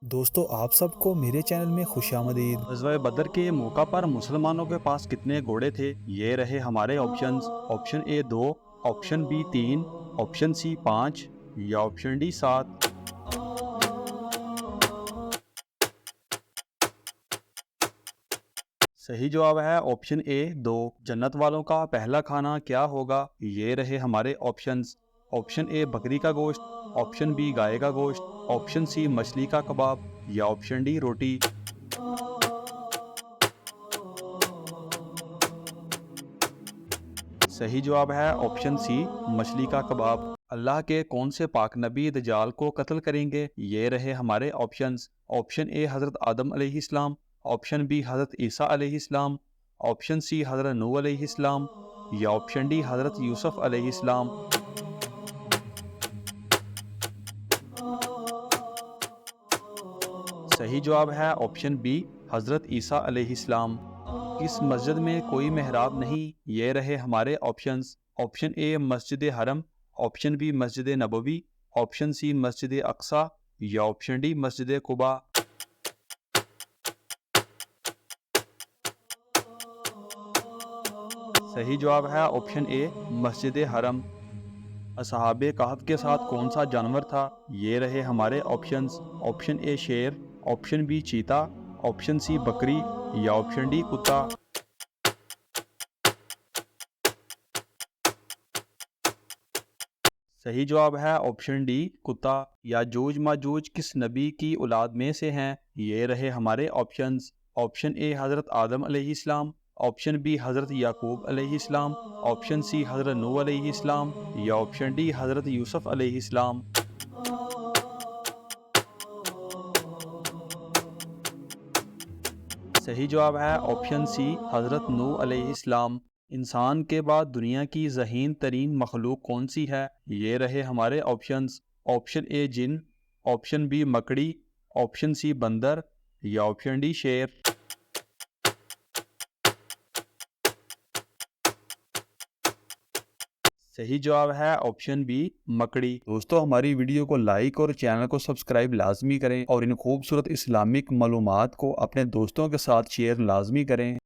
दोस्तों आप सबको मेरे चैनल में खुशामदीद। ग़ज़वा बदर के मौका पर मुसलमानों के पास कितने घोड़े थे? ये रहे हमारे options. Option A 2, option B 3, option C 5 या ऑप्शन डी 7। सही जवाब है ऑप्शन ए 2। जन्नत वालों का पहला खाना क्या होगा? ये रहे हमारे ऑप्शंस। ऑप्शन ए बकरी का गोश्त, ऑप्शन बी गाय का गोश्त, ऑप्शन सी मछली का कबाब या ऑप्शन डी रोटी। सही जवाब है ऑप्शन सी मछली का कबाब। अल्लाह के कौन से पाक नबी दजाल को कत्ल करेंगे? ये रहे हमारे ऑप्शंस। ऑप्शन ए हज़रत आदम अलैहिस्सलाम, ऑप्शन बी हज़रत ईसा अलैहिस्सलाम, ऑप्शन सी हज़रत नूह अलैहिस्सलाम या ऑप्शन डी हज़रत यूसुफ अलैहिस्सलाम। सही जवाब है ऑप्शन बी हज़रत ईसा अलैहिस्सलाम। किस मस्जिद में कोई मेहराब नहीं? ये रहे हमारे ऑप्शंस। ऑप्शन ए मस्जिद हरम, ऑप्शन बी मस्जिद नबवी, ऑप्शन सी मस्जिद अक्सा या ऑप्शन डी मस्जिद कुबा। सही जवाब है ऑप्शन ए मस्जिद हरम। असहाबे कहफ के साथ कौन सा जानवर था? ये रहे हमारे ऑप्शंस। ऑप्शन ए शेर, ऑप्शन बी चीता, ऑप्शन सी बकरी या ऑप्शन डी कुत्ता। सही जवाब है ऑप्शन डी कुत्ता। याजूज माजूज किस नबी की औलाद में से हैं? ये रहे हमारे ऑप्शंस। ऑप्शन ए हज़रत आदम अलैहिस्सलाम, ऑप्शन बी हज़रत याकूब अलैहिस्सलाम, ऑप्शन सी हज़रत नूह अलैहिस्सलाम या ऑप्शन डी हज़रत यूसुफ अलैहिस्सलाम। सही जवाब है ऑप्शन सी हज़रत नूह अलैहिस्सलाम। इंसान के बाद दुनिया की ज़हीन तरीन मखलूक कौन सी है? ये रहे हमारे ऑप्शंस। ऑप्शन ए जिन, ऑप्शन बी मकड़ी, ऑप्शन सी बंदर या ऑप्शन डी शेर। सही जवाब है ऑप्शन बी मकड़ी। दोस्तों हमारी वीडियो को लाइक और चैनल को सब्सक्राइब लाजमी करें और इन खूबसूरत इस्लामिक मालूमात को अपने दोस्तों के साथ शेयर लाजमी करें।